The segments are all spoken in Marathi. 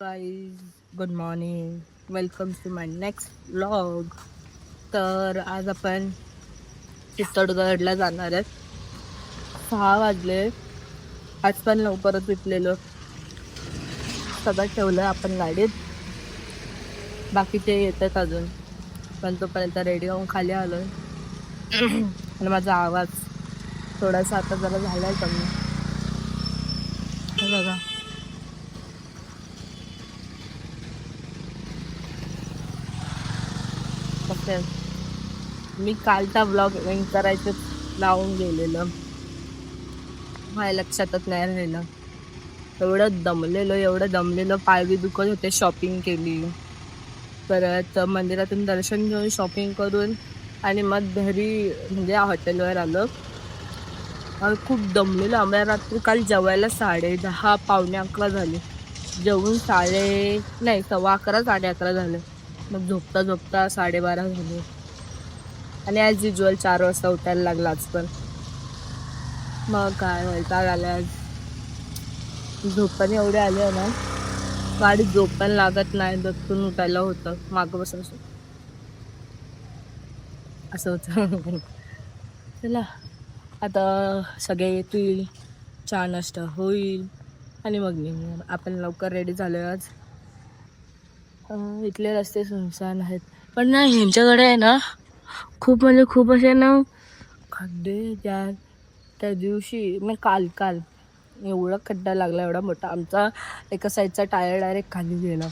Guys good morning. Welcome to my next vlog. तर आज आपण चित्तोडगडला जाणार आहेत. 6 वाजले. आज पण लवकरच उठलेलो. सगळं ठेवलं आपण गाडीत. बाकीचे येतात अजून, पण तोपर्यंत रेडी होऊन खाली आलोय. आणि माझा आवाज थोडासा आता जरा झालाय कमी. हे बघा, कसं आहे. मी कालचा ब्लॉग एंड करायचं लावून गेलेलं, माझ्या लक्षातच नाही राहिलं. एवढं दमलेलो, पाय बी दुखत होते. शॉपिंग केली, परत मंदिरातून दर्शन घेऊन शॉपिंग करून आणि मग घरी म्हणजे हॉटेलवर आलो. आणि खूप दमलेलो. आम्हाला रात्री काल जेवायला 10:30 पावणे 11 झाले. जेवून 11:15 11:30 झाले. मग झोपता झोपता 12:30 झाले. आणि ॲज युजल 4 वाजता उठायला लागला आज पण. मग काय वैताग आला आज. झोप एवढे आले ना, गाडीत झोप पण लागत नाही. दत्तून उठायला होतं, मागं बसून असं होतं. चला आता सगळे येतील, चहा नाश्ता होईल आणि मग निघणार आपण. लवकर रेडी झालोय आज. इथले रस्ते सुनसान आहेत, पण ना ह्यांच्याकडे आहे ना खूप म्हणजे खूप असे ना खड्डे. त्या दिवशी मग काल एवढा खड्डा लागला, एवढा मोठा. आमचा एका साईडचा टायर डायरेक्ट खाली गेला.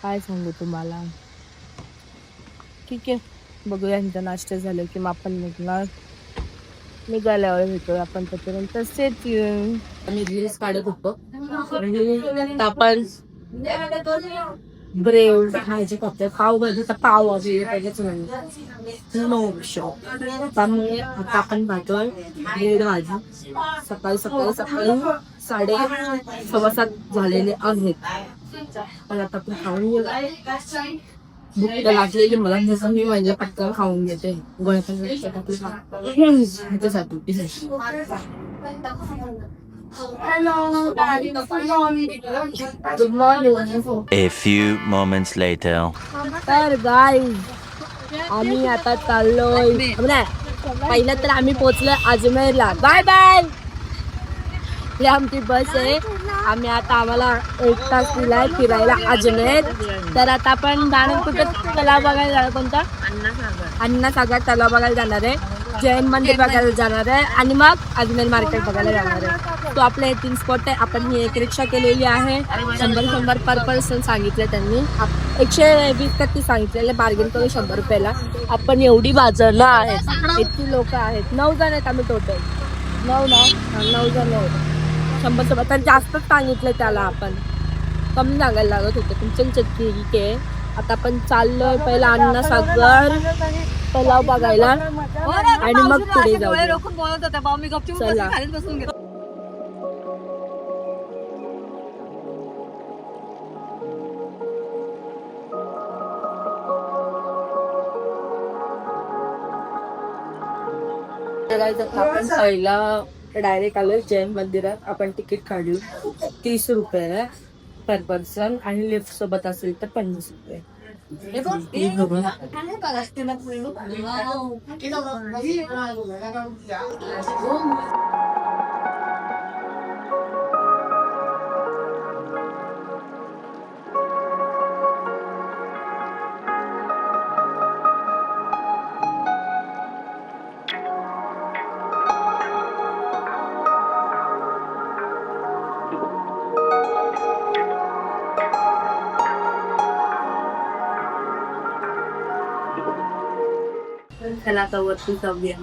काय सांगू तुम्हाला. ठीक आहे, बघूया. यांचा नाश्ता झालं की मग आपण निघाल्यावर भेटूया आपण. त्याच्यानंतर आम्ही रील्स काढत होतो. आपण ब्रेव खायचे कपडे, पावभाजीचा पाव वगैरे पाहिजेच म्हणजे त्यामुळे आता आपण पाहतोय ब्रेड भाजी. सकाळी 6:15 झालेले आहेत. पण आता आपण खाऊन घेऊ. भूक तर लागलेली मला, जसं मी म्हणजे पटकन खाऊन घेते त्याच्यासाठी. Good morning. A few moments later. तर गाईज आम्ही आता चाललोय. नाही, पहिलं तर आम्ही पोचलोय अजमेरला. Bye bye. ही आमची बस आहे. आम्हाला 1 तास दिलाय फिरायला अजमेर. तर आता आपण जाणार कुठे, तलाव बघायला जाणार. कोणता? अण्णासागर तलाव बघायला जाणार आहे, जैन मंदिर बघायला जाणार आहे आणि मग अजमेर मार्केट बघायला जाणार आहे. तो आपले हे 3 स्पॉट आहे. आपण ही एक रिक्षा केलेली आहे. 100 पर पर्सन सांगितले त्यांनी. 120 सांगितलेले, बार्गेन करून 100 रुपयाला. आपण एवढी बाजरला आहेत, इतकी लोक आहेत. 9 जण आहेत आम्ही टोटल. 9 जण आहेत. 100 तर जास्तच सांगितलं त्याला. आपण कमी सांगायला लागत होते. तुमच्या ठीक आहे. आता आपण चाललोय पहिला अण्णासागर तलाव बघायला आणि मग पुढे जाऊ. चला. आपण पहिला डायरेक्ट आलोय जैन मंदिरात. आपण तिकीट काढू 30 रुपये पर पर्सन आणि लिफ्ट सोबत असेल तर 50 रुपये. त्याला आता वरती जाऊया.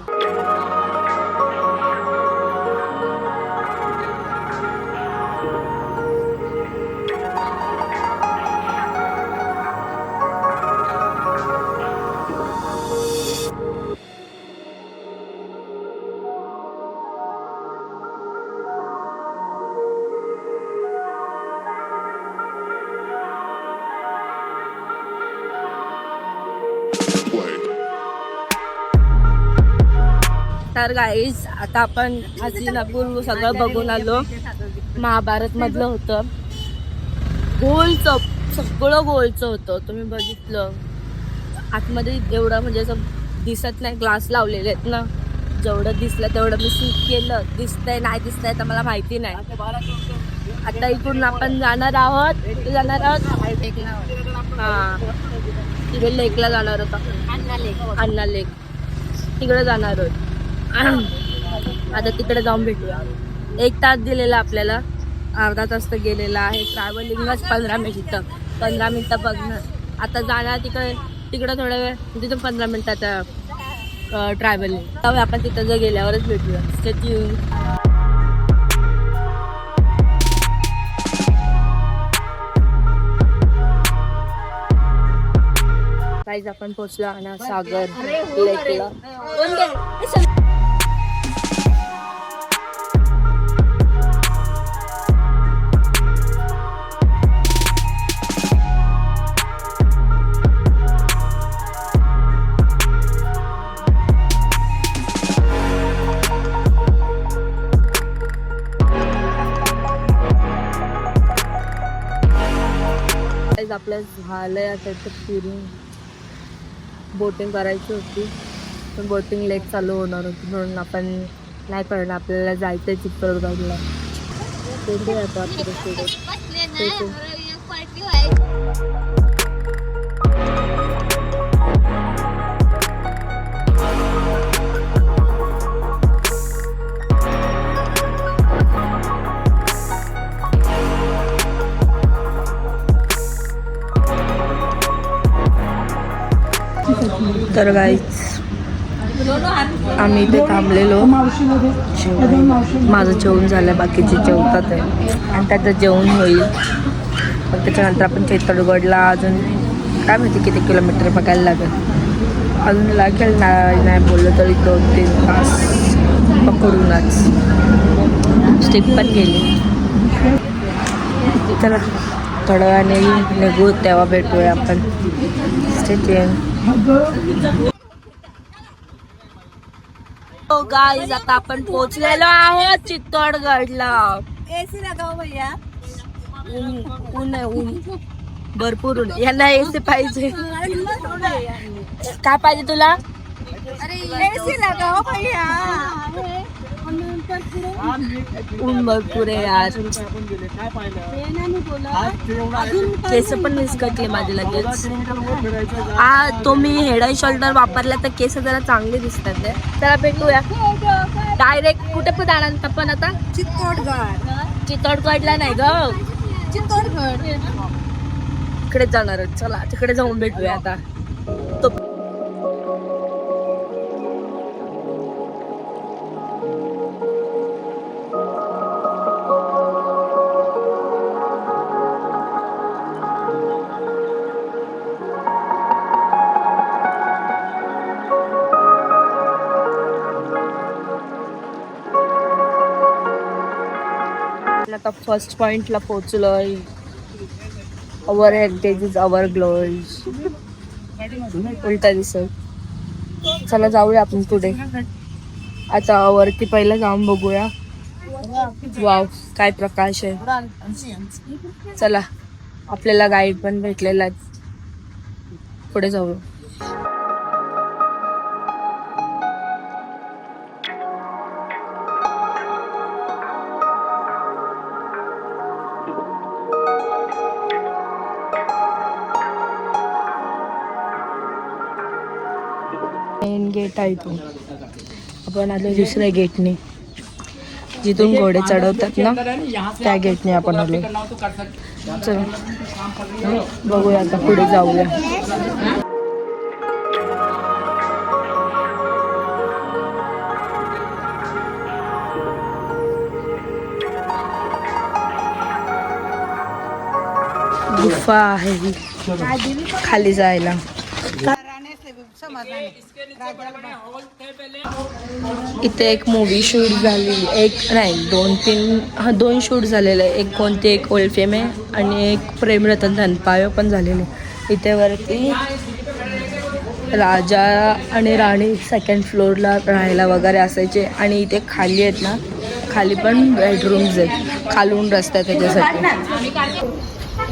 तर गाईज आता आपण हस्तिनापूर सगळं बघून आलो. महाभारत मधलं होतं. गोलचं सगळं गोलचं होतं. तुम्ही बघितलं आतमध्ये एवढं म्हणजे असं दिसत नाही, ग्लास लावलेले आहेत ना. जेवढं दिसलं तेवढं मी शूट केलं. दिसतंय नाही दिसतंय तर मला माहिती नाही. आता इकडून आपण जाणार आहोत हा तिकडे लेकला जाणार होता, अण्णा लेक तिकडे जाणार आहोत. आता तिकडे जाऊन भेटूया. 1 तास दिलेला आपल्याला, अर्धा तास तर गेलेला आहे. ट्रॅव्हलिंगच 15 मिनिटं बघणार. आता जाणार तिकडं थोडा वेळ, तिथून 15 मिनिटाचा ट्रॅव्हलिंग. त्यामुळे आपण तिथं जर गेल्यावरच भेटूया. गाईज आपण पोहोचलो आणि सागर लेकला. आपल्या झालंय आता फिरून. बोटिंग करायची होती पण बोटिंग लेक चालू होणार होती म्हणून आपण नाही करणार. आपल्याला जायचंय चित्तोडगडला. तिथे आता तर गाईज आम्ही इथे थांबलेलो. माझं जेवण झालं, बाकीचे जेवतात आहे आणि त्याचं जेवण होईल. पण त्याच्यानंतर आपण चित्तोडगडला अजून काय माहिती किती किलोमीटर बघायला लागेल. अजून लागेल नाही बोललं तरी 2-3 तास पकडूनच. स्टिप पण गेली. चला थोड्या वेळाने निघू, तेव्हा भेटूया आपण. हो गाईज आता आपण पोहोचलेलो आहोत चित्तोडगडला. एसी लगाव भैया. ऊन आहे, ऊन भरपूर ऊन. यांना एसी पाहिजे. काय पाहिजे तुला? एसी लगाव भैया. ऊन भरपूर आहे यार. केस पण निसकटले माझे लगेच. तो मी हेड अँड शोल्डर वापरला तर केस जरा चांगले दिसतात. चला भेटूया डायरेक्ट. कुठे पण जाणार आपण आता? चित्तोडगडला नाही ग, चित्तोडगड इकडे जाणार. चला तिकडे जाऊन भेटूया आता. आता फर्स्ट पॉइंटला पोहोचलोय. Our heritage is our glory. उलटा दिसत. चला जाऊया आपण पुढे. आता वरती पहिला जाऊन बघूया. वाव काय प्रकाश आहे. चला आपल्याला गाईड पण भेटलेला आहे. पुढे जाऊ. मेन गेट आहे तो. आपण आलो दुसऱ्या गेटने, जिथून घोडे चढवतात ना त्या गेटने आपण आलो. चला बघूया आता पुढे जाऊया. गुफा आहे ही खाली जायला. इथे एक मूवी शूट झालेली, एक नाही 2 शूट झालेले. एक कोणते, एक ओल्ड फेम आहे आणि एक प्रेमरतन धनपायो पण झालेले. इथे वरती राजा आणि राणी 2nd फ्लोअरला राहायला वगैरे असायचे. आणि इथे खाली आहेत ना, खाली पण बेडरूम्स आहेत. खालून रस्ता त्याच्यासाठी.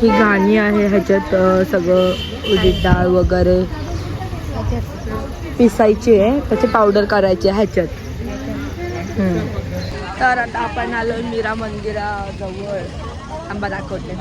ही गाणी आहे, ह्याच्यात सगळं उडीद डाळ वगैरे पिसायची आहे, त्याची पावडर करायची आहे ह्याच्यात. तर आता आपण आलो मीरा मंदिराजवळ. आंबा दाखवते.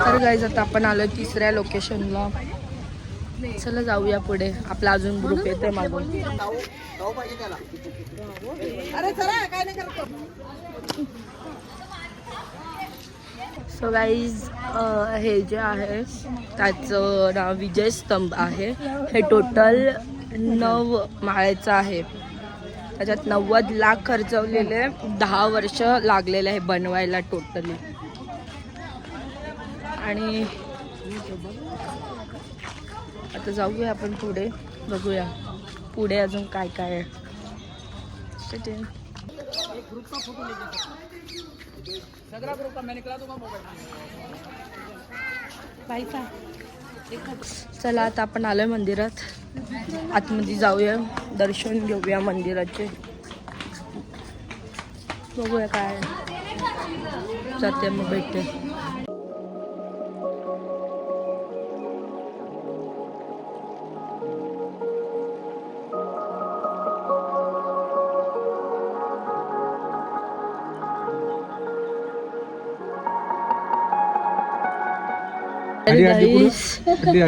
तर गाईज आता आपण आलो तिसऱ्या लोकेशनला. चला जाऊया पुढे. आपला अजून ग्रुप येतोय मागून. सो गाईज हे जे आहे त्याचं नाव विजय स्तंभ आहे. हे टोटल 9 माळ्याचं आहे. त्याच्यात 90 लाख खर्चवलेले, 10 वर्ष लागलेले आहे बनवायला टोटली. आणि आता जाऊया आपण पुढे, बघूया पुढे अजून काय काय आहे. चला आता आपण आलोय मंदिरात. आतमध्ये जाऊया, दर्शन घेऊया मंदिराचे. बघूया काय जाते मग भेटते.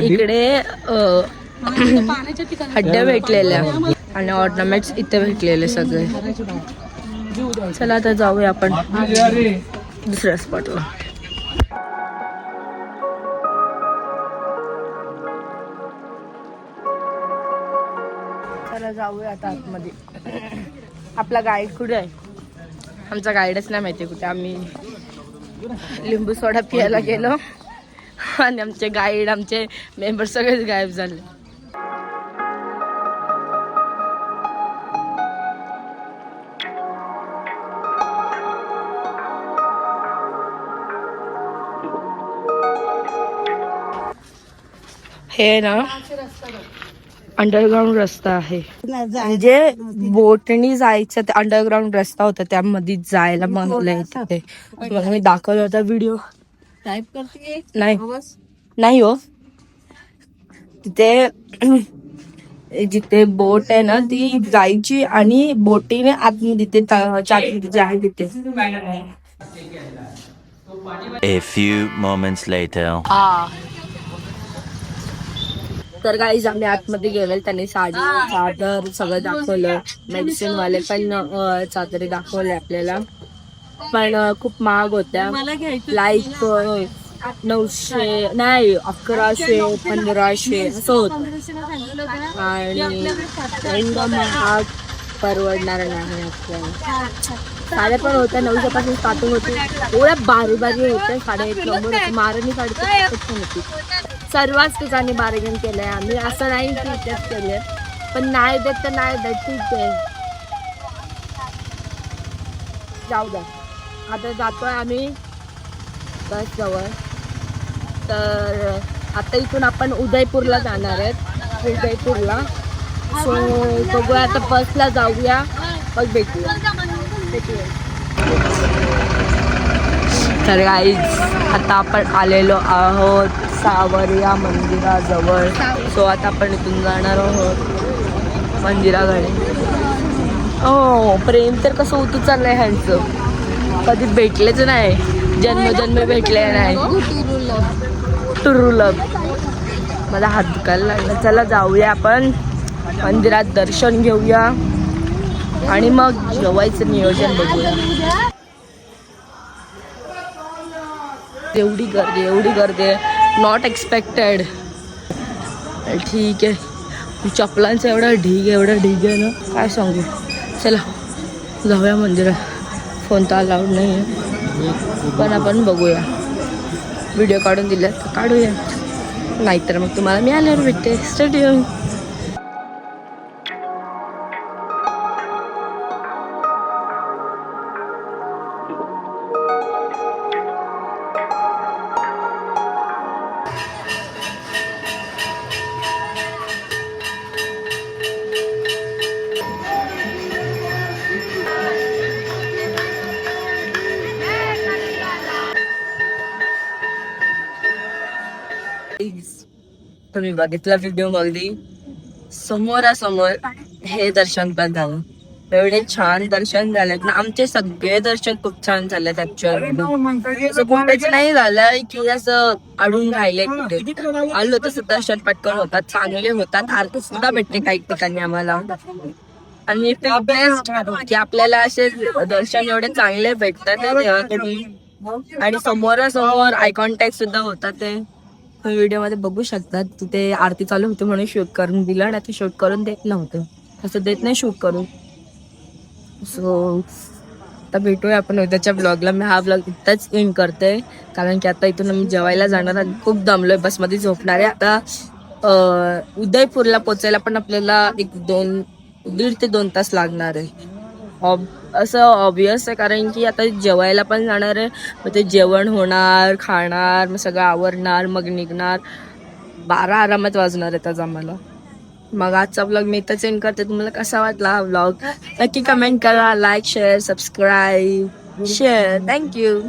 इकडे हड्ड्या भेटलेल्या आणि ऑर्नामेंट्स इथे भेटलेले सगळे. चला आता जाऊया आपण दुसऱ्या स्पॉटला. चला जाऊया आता आतमध्ये. आपला गाईड कुठे आहे? आमचा गाईडच नाही माहिती कुठे. आम्ही लिंबू सोडा पियाला गेलो आणि आमचे गाईड, आमचे मेंबर सगळेच गायब झाले. हे ना अंडरग्राऊंड रस्ता आहे. म्हणजे बोटनी जायचं ते अंडरग्राऊंड रस्ता होता, त्यामध्ये जायला म्हणलंय तिथे. मला मी दाखवला होता व्हिडिओ. नाही हो, तिथे जिथे बोट आहे ना ती जायची आणि बोटीने आतमध्ये तिथे जे आहे तिथे. A few moments later. तर गाईज आम्ही आतमध्ये गेलो. त्यांनी साडी, चादर सगळं दाखवलं. मेडिसिन वाले पण चादरी दाखवले आपल्याला, पण खूप महाग होत्या. लाईक 900 नाही 1100 1500 असं होत. आणि एवढं महाग परवडणार नाही आपल्याला. साड्या पण होत्या 900 पासून स्टार्टिंग होती. एवढ्या भारी भारी होत्या साड्या. 1 नंबर होती. महाराणी साडी पण होती. सर्वच ठिकाणी बार्गेन केलंय आम्ही. असं नाही की इथेच केले, पण नाही देत तर नाही देत, ठीक आहे जाऊ द्या. आता जातोय आम्ही बस जवळ. तर आता इथून आपण उदयपूरला जाणार आहेत. उदयपूरला. सो बघूया आता बसला जाऊया, मग भेटूया. तर गाईज आता आपण आलेलो आहोत सावरिया मंदिराजवळ. सो आता आपण इथून जाणार आहोत मंदिराकडे. हो, प्रेम तर कसं उतू चाललंय ह्यांचं. कधी भेटलेच नाही, जन्मजन्म भेटले नाही. टुरुलब. मला हात दुखायला लागला. चला जाऊया आपण मंदिरात, दर्शन घेऊया आणि मग जेवायचं नियोजन बघूया. एवढी गर्दी आहे, नॉट एक्सपेक्टेड. ठीक आहे, चपलांचा एवढा ढीग आहे ना, काय सांगू. चला जाऊया मंदिरात. फोन तर अलाउड नाही आहे, पण आपण बघूया. व्हिडिओ काढून दिला तर काढूया, नाहीतर मग तुम्हाला मी आल्यावर भेटते. Stay tune. तुम्ही बघितला व्हिडिओ मध्ये समोरासमोर हे दर्शन पण झालं. एवढे छान दर्शन झालेत ना, आमचे सगळे दर्शन खूप छान झालेत ऍक्च्युअली. असं कुठेच नाही झालं की असं अडून राहिले कुठे. आलो तसं दर्शन पटकन होतात, चांगले होतात, आरती सुद्धा भेटते काही ठिकाणी आम्हाला. आणि ते बेस्ट की आपल्याला असे दर्शन एवढे चांगले भेटतात ना देवाकडून. आणि समोरासमोर आय कॉन्टॅक्ट सुद्धा होतात. ते व्हिडिओ मध्ये बघू शकतात. तिथे आरती चालू होती म्हणून शूट करून दिलं, नाही ते शूट करून देत नव्हतं. तसं देत नाही शूट करून. सो आता भेटूया आपण उद्याच्या ब्लॉगला. मी हा ब्लॉग इथंच एंड करते कारण की आता इथून मी जेवायला जाणार आणि खूप दमलोय, बसमध्ये झोपणार आहे आता. उदयपूरला पोचायला पण आपल्याला 1-1.5 ते 2 तास लागणार आहे. असं ऑब्वियस आहे कारण की आता जेवायला पण जाणार आहे. मग ते जेवण होणार, खाणार, मग सगळं आवरणार, मग निघणार. 12 आरामात वाजणार आहेत आज आम्हाला. मग आजचा ब्लॉग मी इथंच एंड करते. तुम्हाला कसा वाटला हा ब्लॉग नक्की कमेंट करा. Like, share, subscribe, share. Thank you.